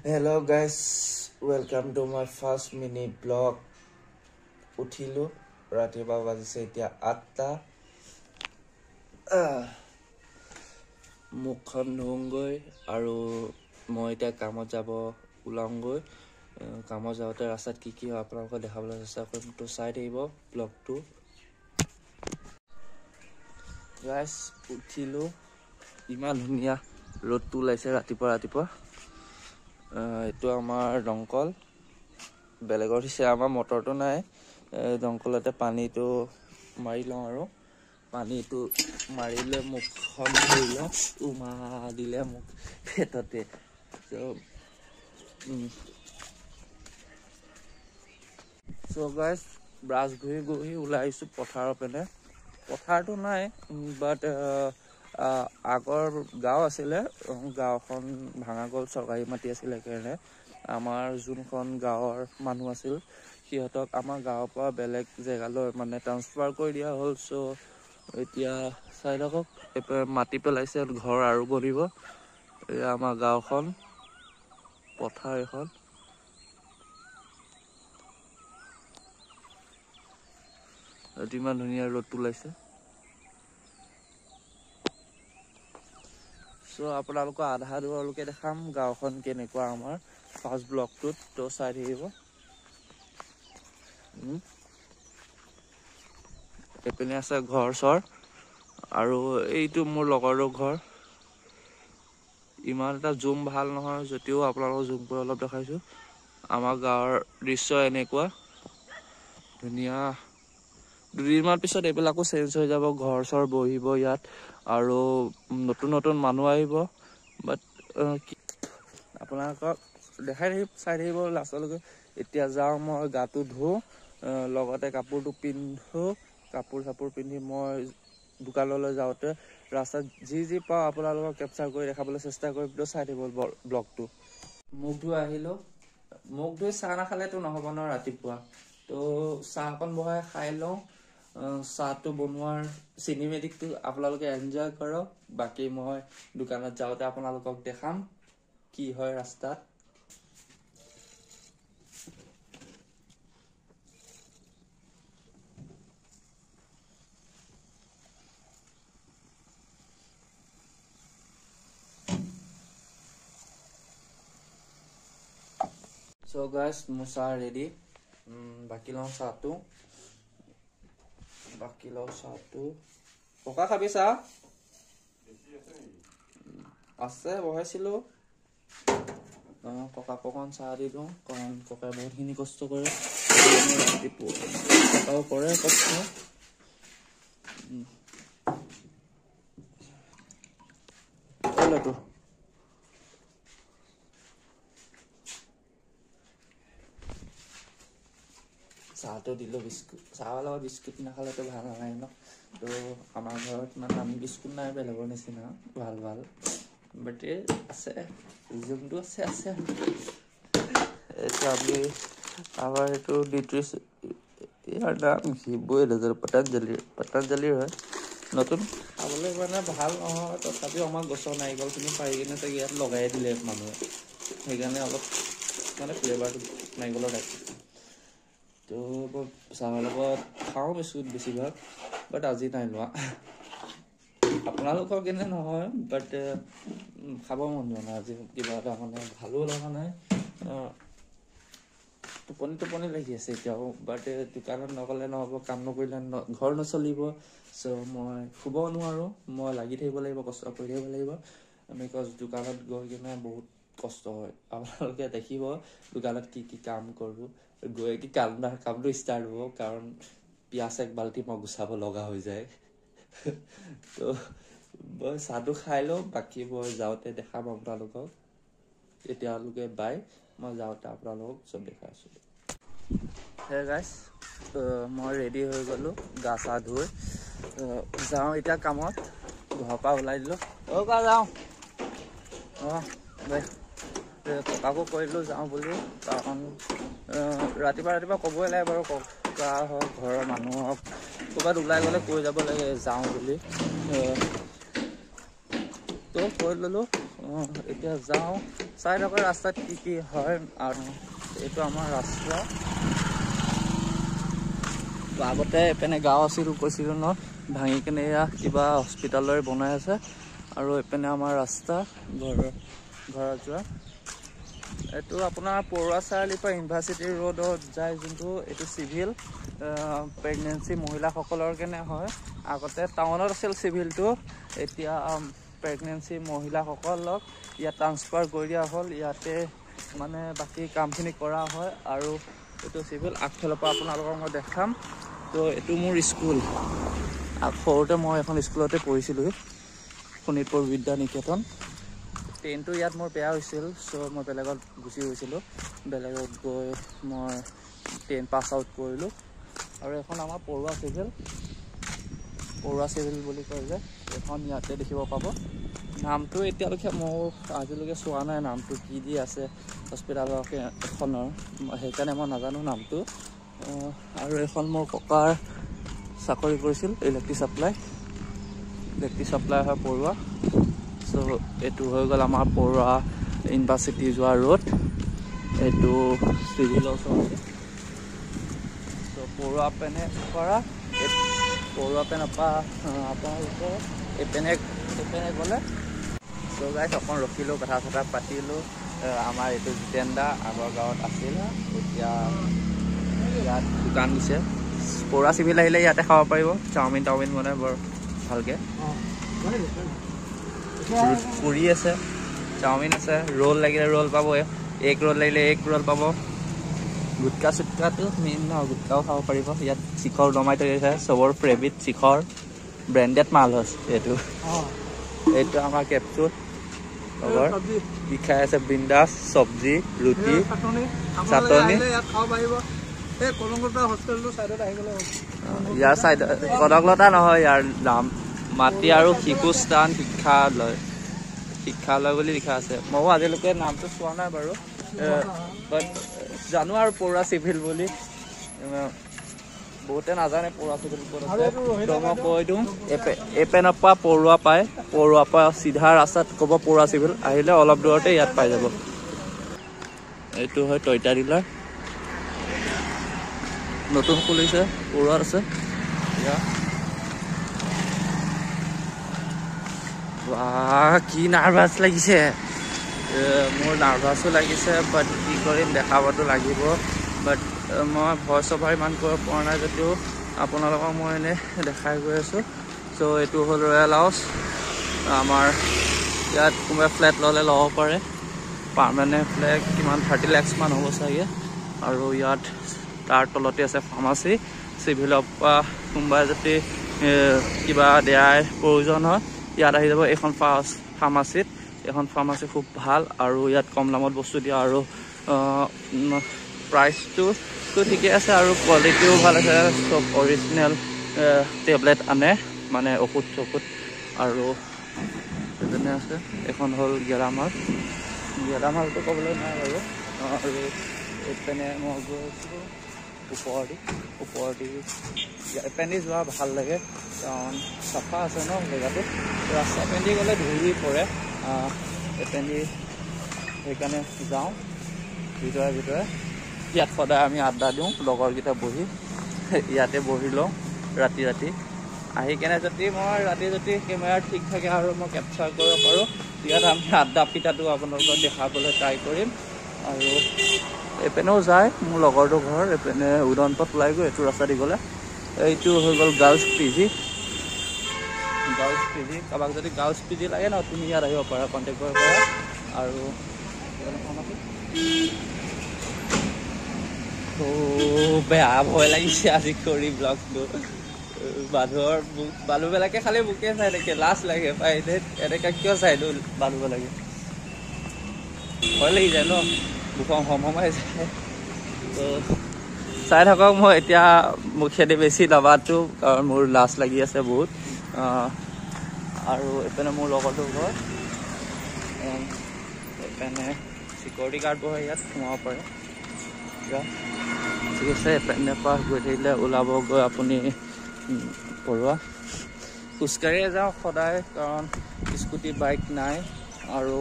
Hello guys, welcome to my first mini vlog. Uthilo ratiba bajise etia 8টা মুখখন ধুংগৈ আৰু মই এতিয়া কামত যাব উলাংগৈ কামত যাওঁতে ৰাস্তাত কি কি হয় আপোনালোকক দেখাবলৈ চেষ্টা কৰিম তো চাই থাকিব ব্লগটো গাইস উঠিলো ইমান ধুনীয়া ৰ'দটো ওলাইছে ৰাতিপুৱা এটো আমাৰ দংকল বেলেগৰ হিছে আমাৰ মটৰটো নাই দংকলতে পানীটো মাৰি লওঁ আৰু পানীটো মাৰিলে মুখখন ধুই লওঁ উমা দিলে মুখ পেটতে so guys ব্ৰাছ ঘুৰি ওলাইছো পথাৰৰ পেনে পথাৰটো নাই বাট আগৰ গাঁও আছিলে গাঁওখন ভাঙা গল চৰকাৰী মাটি আছিল কাৰণে আমাৰ যোনখন গাঁৱৰ মানুহ আছিল সিহঁতক আমাৰ গাঁৱৰ পৰা বেলেগ জেগালৈ মানে ট্ৰান্সফাৰ কৰি দিয়া হ'ল সো এতিয়া চাইডকক মাটি পেলাইছে ঘৰ আৰু বনিব এই আমাৰ গাঁওখন পথাৰ এখন ইমান ধুনীয়া ৰ'দ ওলাইছে সো আপোনালোকক আধা দূৰলৈকে দেখাম গাঁওখন কেনেকুৱা আমাৰ ফাৰ্ষ্ট ব্লকটোত তো চাই থাকিব এপিনে আছে ঘৰ চৰ আৰু এইটো মোৰ লগৰৰ ঘৰ ইমান এটা জুম ভাল নহয় যদিও আপোনালোকক জুম কৰি অলপ দেখাইছো আমাৰ গাঁৱৰ দৃশ্য এনেকুৱা ধুনীয়া দুদিনমান পিছত এইবিলাকো চেঞ্জ হৈ যাব ঘৰ চৰ বহিব ইয়াত আৰু নতুন মানুহ আহিব বাট আপোনালোকক দেখাই থাকিব চাই থাকিব লাষ্টলৈকে এতিয়া যাওঁ মই গাটো ধো লগতে কাপোৰটো পিন্ধো কাপোৰ পিন্ধি মই দোকানলৈ যাওঁতে ৰাস্তাত যি পাওঁ আপোনালোকক কেপচাৰ কৰি দেখাবলৈ চেষ্টা কৰিম তো চাই থাকিব ব্লগটো মুখ ধুই আহিলো মুখ ধুই চাহ নাখালেতো নহ'ব ন ৰাতিপুৱা তো চাহকণ বহাই খাই লওঁ চাহটো বনোৱাৰ চিনেমেটিকটো আপোনালোকে এনজয় কৰক বাকি মই দোকানত যাওঁতে আপোনালোকক দেখাম কি হয় ৰাস্তাত So guys, musa ready. Baki long satu. Poka khabi sa? Ase bohai silo. Poka pokon sa di dong. Karon poka bahut hini kosto kore. Tipo. Tao kore kosto. Hola tu. চাহটো দিলো বিস্কুট চাহৰ লগত biscuit নাখালেতো ভাল নালাগে ন তো আমাৰ ঘৰত মানে আমি বিস্কুট নাই বেলেগৰ নিচিনা ভাল বাট আছে যোনটো আছে এইটো আমি আমাৰ এইটো ডিট্ৰিছ ইয়াৰ নাম বৈ পতঞ্জলিৰ হয় নতুন খাবলৈ মানে ভাল নহয় তথাপিও আমাৰ গছৰ নাৰিকলখিনি পাৰি কিনে চাগে ইয়াত লগাই দিলে মানুহে সেইকাৰণে অলপ মানে ফ্লেভাৰটো নাৰিকলৰ টাইপ তো চাহৰ লগত খাওঁ বিস্কুট বেছিভাগ বাট আজি নাই লোৱা আপোনালোকৰ কেনে নহয় বাট খাব মন যোৱা নাই আজি কিবা এটা মানে ভালো লগা নাই টোপনি লাগি আছে এতিয়াও বাট দোকানত নগ'লে নহ'ব কাম নকৰিলে ঘৰ নচলিব চ' মই শুব নোৱাৰোঁ মই লাগি থাকিব লাগিব কষ্ট কৰি থাকিব লাগিব বিকজ দোকানত গৈ কিনে বহুত কষ্ট হয় আপোনালোকে দেখিব দোকানত কি কাম কৰোঁ গৈ কি কামটো ষ্টাৰ্ট হ'ব কাৰণ পিয়াজ এক বাল্টি মই গুচাব লগা হৈ যায় তো মই চাহটো খাই লওঁ বাকী মই যাওঁতে দেখাম আপোনালোকক এতিয়ালৈকে বাই মই যাওঁতে আপোনালোকক চব দেখাই আছোঁ হে গাইছ মই ৰেডি হৈ গ'লোঁ গা চা ধুই যাওঁ এতিয়া কামত ঘৰৰ পৰা ওলাই দিলোঁ কা যাওঁ ককাকো কৰিলোঁ যাওঁ বুলি কাৰণ ৰাতিপুৱা ক'বই লাগে বাৰু ককা হওক ঘৰৰ মানুহ হওক ক'ৰবাত ওলাই গ'লে কৈ যাব লাগে যাওঁ বুলি তো কৈ ল'লোঁ এতিয়া যাওঁ চাই থাকোঁ ৰাস্তাত কি হয় আৰু এইটো আমাৰ ৰাস্তা আগতে এইপিনে গাঁও আছিল কৈছিলোঁ ন ভাঙি কিনে এয়া কিবা হস্পিটালৰে বনাই আছে আৰু এইপিনে আমাৰ ৰাস্তা ঘৰত যোৱা এইটো আপোনাৰ পৰুৱা চাৰিআলিৰ পৰা ইউনিভাৰ্চিটি ৰোডত যায় যোনটো এইটো চিভিল প্ৰেগনেঞ্চি মহিলাসকলৰ কাৰণে হয় আগতে টাউনত আছিল চিভিলটো এতিয়া প্ৰেগনেঞ্চি মহিলাসকলক ইয়াত ট্ৰান্সফাৰ কৰি দিয়া হ'ল ইয়াতে মানে বাকী কামখিনি কৰা হয় আৰু এইটো চিভিল আগফালৰ পৰা আপোনালোকক মই দেখাম তো এইটো মোৰ স্কুল সৰুতে মই এখন স্কুলতে পঢ়িছিলোঁ শোণিতপুৰ বিদ্যা নিকেতন ট্ৰেইনটো ইয়াত মোৰ বেয়া হৈছিল চ' মই বেলেগত গুচি গৈছিলোঁ বেলেগত গৈ মই ট্ৰেইন পাছ আউট কৰিলোঁ আৰু এখন আমাৰ পৰুৱা চিভিল বুলি কয় যে এখন ইয়াতে দেখিব পাব নামটো এতিয়ালৈকে মোৰ আজিলৈকে চোৱা নাই নামটো কি দি আছে হস্পিটালৰ এখনৰ সেইকাৰণে মই নাজানো নামটো আৰু এখন মোৰ ককাৰ চাকৰি কৰিছিল ইলেক্ট্ৰিক চাপ্লাই হয় পৰুৱা চ' এইটো হৈ গ'ল আমাৰ পৰুৱা ইউনিভাৰ্চিটি যোৱা ৰোড এইটো চিভিলৰ ওচৰতে চ' পৰুৱা পেনে পৰা আপোনালোকে এইপিনে গ'লে চ' গাইছ অকণ ৰখিলোঁ কথা চথা পাতিলোঁ আমাৰ এইটো জিতেন দা আগৰ গাঁৱত আছিল এতিয়া ইয়াত দোকান দিছে পৰুৱা চিভিল আহিলে ইয়াতে খাব পাৰিব চাওমিন বনাই বৰ ভালকৈ পুৰি আছে চাওমিন আছে ৰোল লাগিলে ৰোল পাব এগ ৰোল লাগিলে এগ ৰোল পাব গুটকা চুটকাটো মেইন ন গুটকাও খাব পাৰিব ইয়াত শিখৰ দমাই থৈ আছে চবৰ ফেভৰিট শিখৰ ব্ৰেণ্ডেড মাল হৈছে এইটো আমাৰ কেপচুল লগৰ কি খাই আছে বিন্দাছ চব্জি ৰুটি চাটনি ইয়াৰ চাইডত কনকলতা নহয় ইয়াৰ নাম মাটি আৰু শিশু স্থান শিক্ষালয় বুলি লিখা আছে ময়ো আজিলৈকে নামটো চোৱা নাই বাৰু বাট জানো আৰু পৰুৱা চিভিল বুলি বহুতে নাজানে পৰুৱা চিভিল তো মই কৈ দিওঁ এপেনৰ পৰা পৰুৱা পায় পৰুৱাৰ পৰা চিধা ৰাস্তাত ক'ব পৰুৱা চিভিল আহিলে অলপ দূৰতে ইয়াত পাই যাব এইটো হয় টয়টা ডিলাৰ নতুন খুলিছে পৰুৱাত আছে কি নাৰ্ভাছ লাগিছে মোৰ নাৰ্ভাছো লাগিছে বাট কি কৰিম দেখাবতো লাগিব বাট মই ভয় চভাৰ ইমান কৰিব পৰা নাই যদিও আপোনালোকক মই এনেই দেখাই গৈ আছোঁ চ' এইটো হ'ল ৰয়েল হাউচ আমাৰ ইয়াত কোনোবাই ফ্লেট ল'লে ল'ব পাৰে পাৰ্মানেণ্ট ফ্লেট কিমান 30 লাখ মান হ'ব চাগে আৰু ইয়াত তাৰ তলতে আছে ফাৰ্মাচী চিভিলৰ পৰা কোনোবাই যদি কিবা দিয়াৰ প্ৰয়োজন হয় ইয়াত আহি যাব এইখন ফাৰ্মাচীত এখন ফাৰ্মাচী খুব ভাল আৰু ইয়াত কম দামত বস্তু দিয়ে আৰু প্ৰাইচটো ঠিকে আছে আৰু কোৱালিটিও ভাল আছে চব অৰিজিনেল টেবলেট আনে মানে ঔষধ আৰু এজনে আছে এখন হ'ল গেলামালটো ক'বলৈ নাই বাৰু আৰু এইপিনে মই গৈছোঁ ওপৰদি এইপিনে যোৱা ভাল লাগে কাৰণ চাফা আছে ন জেগাটো ৰাস্তা পেন্দি গ'লে ধূলি পৰে এইপিনে সেইকাৰণে যাওঁ ভিতৰে ইয়াত সদায় আমি আড্ডা দিওঁ লগৰকেইটা বহি ইয়াতে বহি লওঁ ৰাতি আহি কেনে যদি মই ৰাতি যদি কেমেৰা ঠিক থাকে আৰু মই কেপচাৰ কৰিব পাৰোঁ ইয়াত আমি আড্ডা পিটাটো আপোনালোকক দেখাবলৈ ট্ৰাই কৰিম আৰু এইপিনেও যায় মোৰ লগৰটো ঘৰ এইপিনে উদনপথ ওলাই গৈ এইটো ৰাস্তা দি গ'লে এইটো হৈ গ'ল গাৰ্লছ পি জি কাৰোবাক যদি গাৰ্লছ পি জি লাগে ন তুমি ইয়াত আহিব পাৰা কণ্টেক্ট কৰিব পাৰা আৰু বেয়া ভয় লাগিছে আজি কৰি ব্লগটো মানুহবিলাকে খালি মোকে চাই থাকে লাজ লাগে পাই এনেকা কিয় চাই দিওঁ মানুহবিলাকে ভয় লাগি যায় ন বুকম সমমাই যায় তো চাই থাকক মই এতিয়া মুখেদি বেছি নাবাতো কাৰণ মোৰ লাজ লাগি আছে বহুত আৰু এইপিনে মোৰ লগৰটো ঘৰ এইপিনে চিকিউৰিটি গাৰ্ড বহে ইয়াত সোমাব পাৰে ঠিক আছে এইপিনে পৰা গৈ থাকিলে ওলাব গৈ আপুনি পৰুৱা খোজকাঢ়িয়ে যাওঁ সদায় কাৰণ স্কুটি বাইক নাই আৰু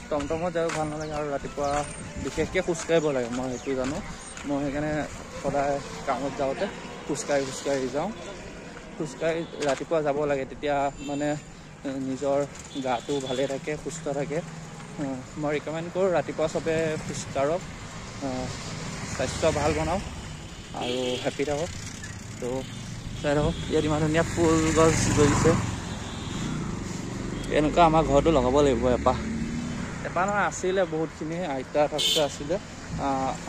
টমটমত যায়ো ভাল নালাগে আৰু ৰাতিপুৱা বিশেষকৈ খোজকাঢ়িব লাগে মই সেইটো জানো মই সেইকাৰণে সদায় কামত যাওঁতে খোজকাঢ়ি যাওঁ খোজকাঢ়ি ৰাতিপুৱা যাব লাগে তেতিয়া মানে নিজৰ গাটো ভালে থাকে সুস্থ থাকে মই ৰিকমেণ্ড কৰোঁ ৰাতিপুৱা চবে খোজকাঢ়ক স্বাস্থ্য ভাল বনাওক আৰু হেপী থাকক তো চাই থাকক ইয়াত ইমান ধুনীয়া ফুল গছ গজিছে এনেকুৱা আমাৰ ঘৰতো লগাব লাগিব এপাহ নহয় আছিলে বহুতখিনি আইতা থাকোঁতে আছিলে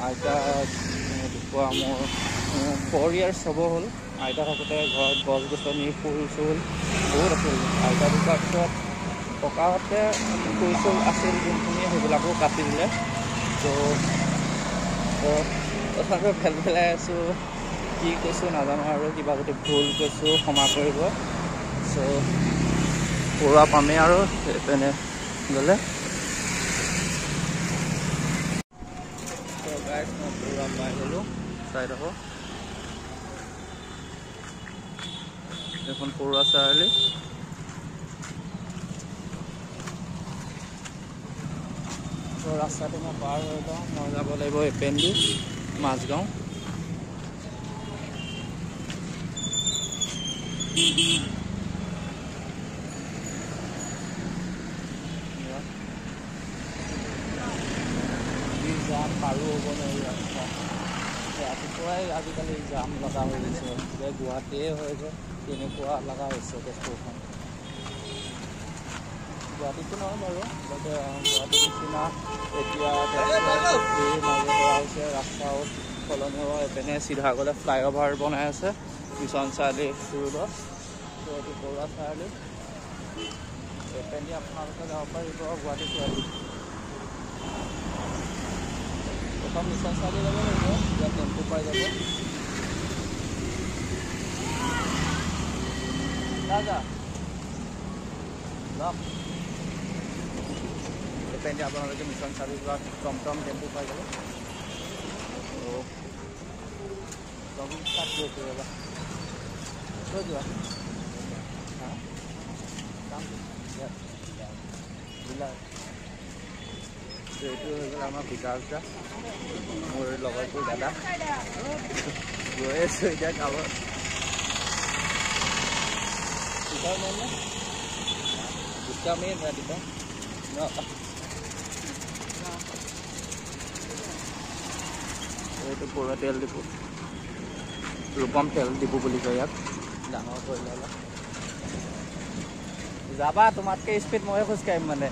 আইতা দেখুৱা মোৰ 4 years হ'ব হ'ল আইতা থাকোঁতে ঘৰত গছ গছনি ফুল চুল বহুত আছিল আইতা ঢুকোৱাৰ পিছত ককাহঁতে ফুল চুল আছিল যোনখিনি সেইবিলাকো কাটি দিলে তো তথাপিও পেলাই আছোঁ কি কৈছোঁ নাজানো আৰু কিবা যদি ভুল কৈছোঁ ক্ষমা কৰিব চ' পৰুৱা পামেই আৰু তেনে গ'লে গাইজ মই পৰুৱা পাই গ'লোঁ চাই থাকোঁ এখন পৰুৱা চাৰিআলি ৰাস্তাটো মই পাৰ হৈ যাওঁ মই যাব লাগিব এপেণ্ডি মাজগাঁও জাম পাৰো হ'ব নোৱাৰি ৰাতিপুৱাই আজিকালি জাম লগা হৈ গৈছে যে গুৱাহাটীয়ে হয় যে তেনেকুৱা লগা হৈছে তেজপুৰখন গুৱাহাটীতো নহয় বাৰু বাট গুৱাহাটীৰ নিচিনা এতিয়া তেজপুৰ মাজে হোৱা হৈছে ৰাস্তাও সলনি হোৱা এইপিনে চিধা গ'লে ফ্লাইঅভাৰ বনাই আছে মিছন চাৰিআলি ৰোডত তো এইটো পৰুৱা চাৰিআলি এইপিনে আপোনালোকে যাব পাৰিব গুৱাহাটী চাৰিআলি প্ৰথম মিছন চাৰিআলি যাব লাগিব ইয়াত টেম্পু পাই যাব দাদা লওক এইপিনে আপোনালোকে মিছন চাৰিআলিৰ পৰা টমটম টেম্পু পাই যাব লগিং ষ্টাৰ্ট কৰিছোঁ ৰ'বা কৈ যোৱা এইটো হৈ গ'ল আমাৰ বিকাশ দা মোৰ লগৰটো দাদা গৈ আছোঁ এতিয়া গাঁৱত পিছৰ মেইন নে দুটা মেইন ৰাতিপুৱা এইটো পৰুৱা তেল ডিপু ৰূপম তেল ডিপু বুলি কয় ইয়াক ডাঙৰ কৰিলে অলপ যাবা তোমাতকৈ স্পীড ময়ে খোজকাঢ়িম মানে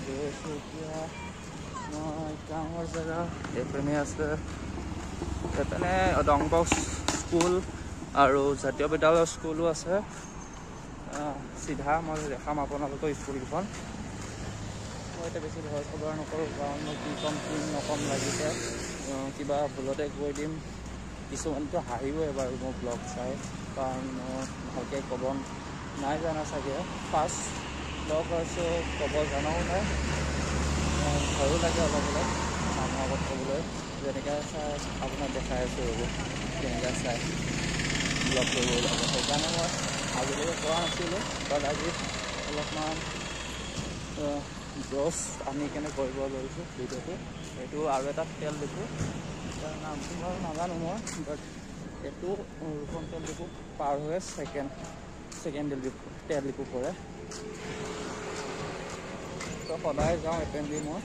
গৈছোঁ এতিয়া মই গাঁৱৰ জেগা এইপিনে আছে এইপিনে ডংবক্স স্কুল আৰু জাতীয় বিদ্যালয় স্কুলো আছে চিধা মই দেখাম আপোনালোকৰ স্কুলকেইখন মই এতিয়া বেছি ভয় খবৰ নকৰোঁ কাৰণ মই কি ক'ম কি নক'ম লাগিছে কিবা ভুলতে কৈ দিম কিছুমানটো হাঁহিবই বাৰু মোৰ ব্লগ চাই কাৰণ ভালকৈ ক'ব নাই জানা চাগে ফাৰ্ষ্ট ব্লগ হৈছোঁ ক'ব জনাও নাই ভয়ো লাগে অলপ অলপ মানুহৰ আগত ক'বলৈ যেনেকৈ চাই আপোনাক দেখাই আছোঁ ৰ'ব কেনেকৈ চাই ব্লগ কৰিব লাগে সেইকাৰণে মই আজিলৈকে কৰা নাছিলোঁ বাট আজি অলপমান জছ আনি কেনে কৰিব লৈছোঁ ভিডিঅ'টো এইটো আৰু এটা তেল ডিপু তাৰ নামটো বাৰু নাজানো মই বাট এইটো ৰূপম তেল ডিপু পাৰ হৈ ছেকেণ্ড তেল ডিপু পৰে তো সদায় যাওঁ এপেণ্ডি মই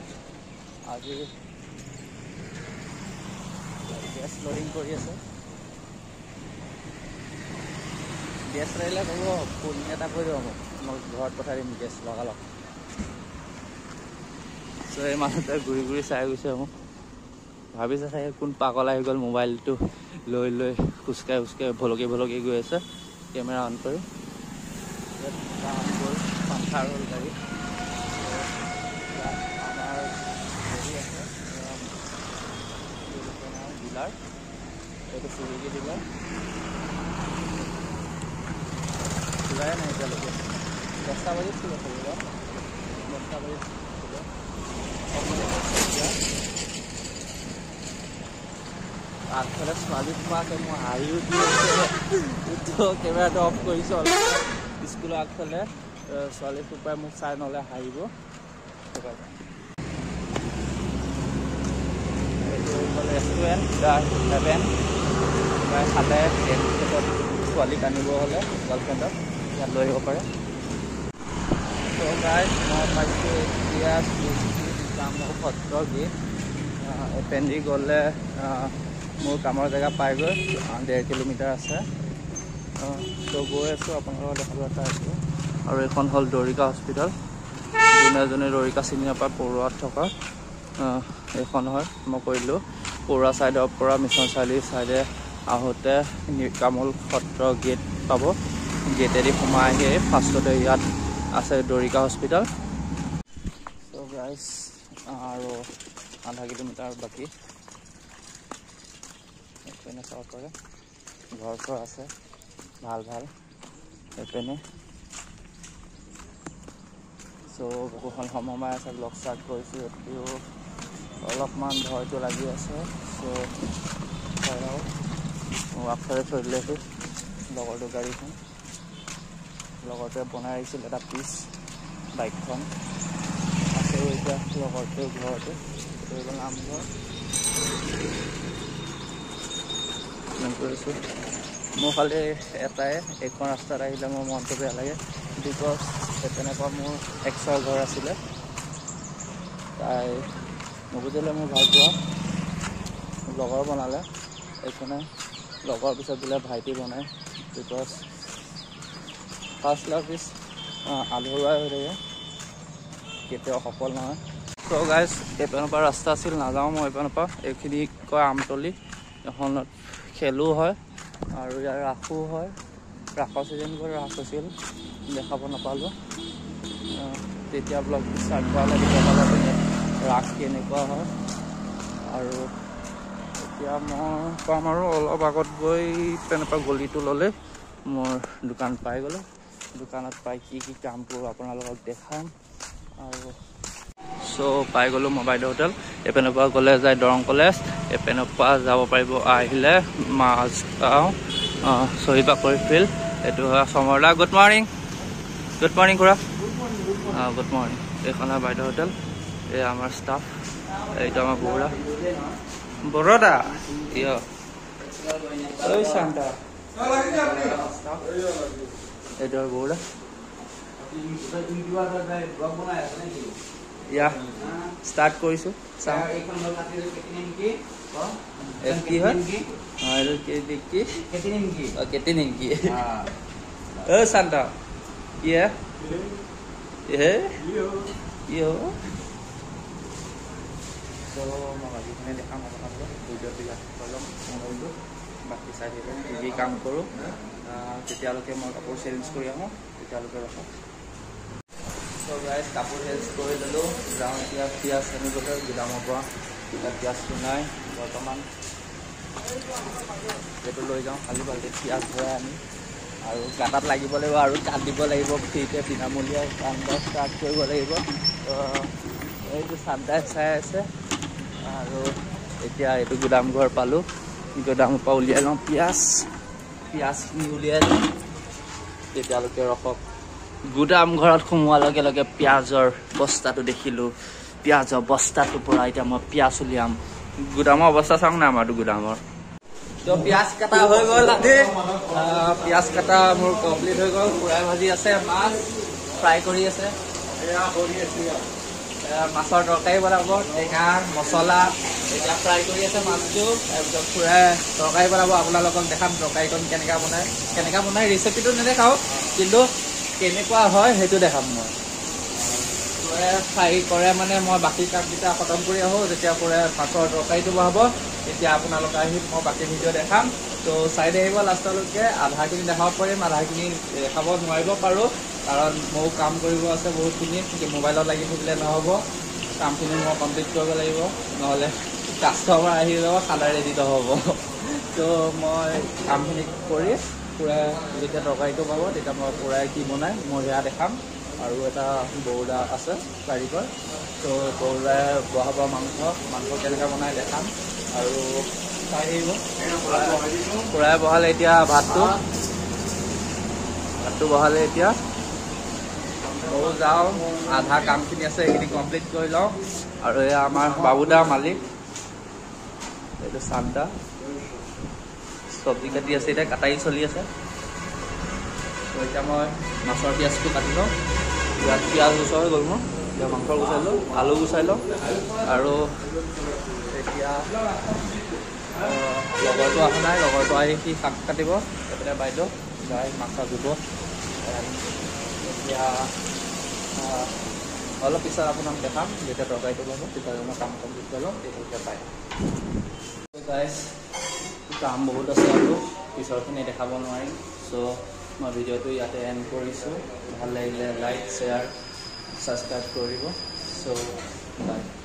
আজি গেছ লোডিং কৰি আছে গেছ লাগিলে ক'ব ফোন এটা কৰি দিব মই ঘৰত পঠাই দিম গেছ লগালগ চ' এই মানুহটোৱে ঘূৰি ঘূৰি চাই গৈছে মোক ভাবিছে চাগে কোন পাগল আহি গ'ল মোবাইলটো লৈ খোজকাঢ়ি ভলকি গৈ আছে কেমেৰা অন কৰি পাংখাৰ হ'ল গাড়ী আমাৰ হেৰি আছে ডিলাৰ এইটো চুজুকি ডিলাৰ খোলাই নাই এতিয়ালৈকে 10টা বাজিত খোলে চাগে 10টা বাজিত খোলে আগফালে ছোৱালী সোমাইছে, মই হাঁহিও দি আছে। কেমেৰাটো অফ কৰিছোঁ অলপ। স্কুলৰ আগফালে ছোৱালী সোপাই মোক চাই নহ'লে হাঁহিব। এইটো ৰেষ্টুৰেণ্ট দ্য হেভেন। খালে ছোৱালীক আনিব হ'লে গাৰ্লফ্ৰেণ্ডক ইয়াত লৈ আহিব পাৰে। ত' গাইজ মই পাইছোঁ এতিয়া কামৰ সত্ৰ গেট। এপেন্দি গ'লে মোৰ কামৰ জেগা পাইগৈ, 1.5 কিলোমিটাৰ আছে। ত' গৈ আছোঁ, আপোনালোকক দেখাব আছোঁ। আৰু এইখন হ'ল দৰিকা হস্পিটেল। যোনে যোনে দৰিকা চিনি নাপায়, পৰুৱাত থকা এইখন হয়। মই কৰিলোঁ পৰুৱা ছাইডৰ পৰা মিছন চাৰিআলি ছাইডে আহোঁতে নিকামল সত্ৰ গেট পাব। গেটেদি সোমাই আহি ফাৰ্ষ্টতে ইয়াত আছে দৰিকা হস্পিটেল। ত' গাইজ আৰু 0.5 কিলোমিটাৰ বাকী। এইপিনে চাব পাৰে ঘৰ চৰ আছে ভাল ভাল এইপিনে। চ' বহুখন সময় আছে, ব্লগ ষ্টাৰ্ট কৰিছোঁ। এইটো অলপমান ভয়টো লাগি আছে। চ' মই আগফালে থৈ দিলেতো লগৰটো গাড়ীখন, লগৰটোৱে বনাই আহিছিল এটা পিচ বাইকখন আছে এতিয়া লগৰটোৰ ঘৰতে। এইটো নামঘৰ কৰিছোঁ। মোৰ খালি এটাই, এইখন ৰাস্তাত আহিলে মোৰ মনটো বেয়া লাগে। বিকজ তেনেকুৱা মোৰ এক্সৰ ঘৰ আছিলে, তাই নুবুজিলে মোৰ ভাল পোৱা লগৰ বনালে। এইখনে লগৰ পিছত বোলে ভাইটি বনায়। বিকজ ফাৰ্ষ্ট লাভ ইজ আধৰুৱাই হৈ থাকে, কেতিয়াও সফল নহয়। চ' গাইজ এইপিনৰ পৰা ৰাস্তা আছিল, নাযাওঁ মই এইপিনৰ পৰা। এইখিনি কয় আমতলি। এখনত খেলো হয় আৰু ইয়াৰ ৰাসো হয়। ৰাসৰ ছিজন কৰি ৰাস হৈছিল, দেখাব নাপালোঁ। তেতিয়া ব্লগ ষ্টাৰ্ট কৰালে তেতিয়াহ'লে ৰাস কেনেকুৱা হয়। আৰু এতিয়া মই পাম আৰু অলপ আগত গৈ তেনেকুৱা গলিটো ল'লে মোৰ দোকান পাই গ'লোঁ। দোকানত পাই কি কি কাম কৰোঁ আপোনালোকক দেখাম। আৰু চ' পাই গ'লোঁ মোবাইল হোটেল। এইপিনৰ পৰা গ'লে যায় দৰং কলেজ, এইপিনৰ পৰা যাব পাৰিব আহিলে মাজগাঁও শ্বহীদ বাকৰি ফিল্ড। এইটো হয় সমৰলা। গুড মৰ্ণিং, গুড মৰ্ণিং খুৰা। Good morning. এইখন হয় বাইদেউ হোটেল। এই আমাৰ ষ্টাফ, এইটো আমাৰ বৰুৱা বৰদা। ঐ শান্তা, এইটো হয় বৰুৱা। ইয়া ষ্টাৰ্ট কৰিছোঁ। কি হয় কেটি নিমকি। ঐ শান্তা কি হে কি হ'ব। ত' মই বাকীখিনি দেখাম আপোনালোকক ভিডিঅ'টো ইয়াত ল'ম মোবাইলটো। বাকী চাই থাকিব কি কি কাম কৰোঁ। তেতিয়ালৈকে মই কাপোৰ চেঞ্জ কৰি আহোঁ, তেতিয়ালৈকে ৰখক। চ' গাইজ কাপোৰ চেঞ্জ কৰি ল'লোঁ, যাওঁ এতিয়া পিঁয়াজ আনিবলৈ গুদামৰ পৰা। এতিয়া পিঁয়াজটো নাই বৰ্তমান, এইটো লৈ যাওঁ খালী বাল্টিত পিঁয়াজ ভৰাই আনি। আৰু গাঁতাত লাগিব লাগিব আৰু কাট দিব লাগিব ফ্ৰীতে বিনামূলীয়া কাম ষ্টাৰ্ট কৰিব লাগিব। এইটো চান্দাই চাই আছে। আৰু এতিয়া এইটো গুদাম ঘৰ পালোঁ, গুদামৰ পৰা উলিয়াই লওঁ পিঁয়াজখিনি উলিয়াই লওঁ। তেতিয়ালৈকে ৰখক। গুদাম ঘৰত সোমোৱাৰ লগে লগে পিঁয়াজৰ বস্তাটো দেখিলোঁ। পিঁয়াজৰ বস্তাটোৰ পৰা এতিয়া মই পিঁয়াজ উলিয়াম। গুদামৰ অৱস্থা চাওঁ না আমাৰতো গুদামৰ। তো পিঁয়াজ কাটা হৈ গ'ল আজি। পিঁয়াজ কাটা মোৰ কমপ্লিট হৈ গ'ল। খুৰাই ভাজি আছে, মাছ ফ্ৰাই কৰি আছে। মাছৰ তৰকাৰী বনাব, টেঙা মছলা এতিয়া ফ্ৰাই কৰি আছে মাছটো। তাৰপিছত খুৰাই তৰকাৰী বনাব, আপোনালোকক দেখাম তৰকাৰীখন কেনেকুৱা বনাই ৰেচিপিটো নেদেখাওঁ, কিন্তু কেনেকুৱা হয় সেইটো দেখাম মই। খুৰাই ফ্ৰাই কৰে মানে মই বাকী কামকেইটা খতম কৰি আহোঁ। যেতিয়া খুৰাই মাছৰ তৰকাৰীটো বহাব তেতিয়া আপোনালোকে আহি মই বাকী ভিডিঅ' দেখাম। তো চাই আহিব লাষ্টলৈকে। আধাখিনি দেখাব পাৰিম, আধাখিনি দেখাব নোৱাৰিব পাৰোঁ, কাৰণ ময়ো কাম কৰিব আছে বহুতখিনি। মোবাইলত লাগি থাকিলে নহ'ব, কামখিনি মই কমপ্লিট কৰিব লাগিব, নহ'লে কাষ্টমাৰ আহি যাব খানা ৰেডি নহ'ব। তো মই কামখিনি কৰি খুৰাই যেতিয়া তৰকাৰীটো পাব তেতিয়া মই খুৰাই কি বনাই মই সেয়া দেখাম। আৰু এটা বৌদা আছে কাৰিকৰ, তো বৌদাই বহাব মাংস কেনেকৈ বনাই দেখাম। আৰু চাই থাকিব খুৰাই বহালে এতিয়া ভাতটো বহালে এতিয়া ময়ো যাওঁ আধা কামখিনি আছে সেইখিনি কমপ্লিট কৰি লওঁ আৰু এয়া আমাৰ বাবুদা মালিক এইটো চান্দা চব্জি কাটি আছে এতিয়া কাটাই চলি আছে এতিয়া মই মাছৰ পিঁয়াজটো কাটি লওঁ ইয়াত পিঁয়াজ গুচোৱা হৈ গ'ল মোৰ এতিয়া মাংস গুচাই লওঁ আলু গুচাই লওঁ আৰু এতিয়া লগৰটো অহা নাই লগৰটো আহি সি শাক কাটিব এইপিনে বাইদেউ যাই মাছ ধুব এতিয়া অলপ পিছত আপোনাক দেখাম যেতিয়া তৰকাৰীটো ল'ব তেতিয়া মই কাম কমপ্লিট কৰি লওঁ তেতিয়া পাই গাইজ কাম বহুত আছে আৰু পিছৰখিনি দেখাব নোৱাৰিম চ' মই ভিডিঅ'টো ইয়াতে এণ্ড কৰিছোঁ ভাল লাগিলে লাইক শ্বেয়াৰ ছাবস্ক্ৰাইব কৰিব চ' বাই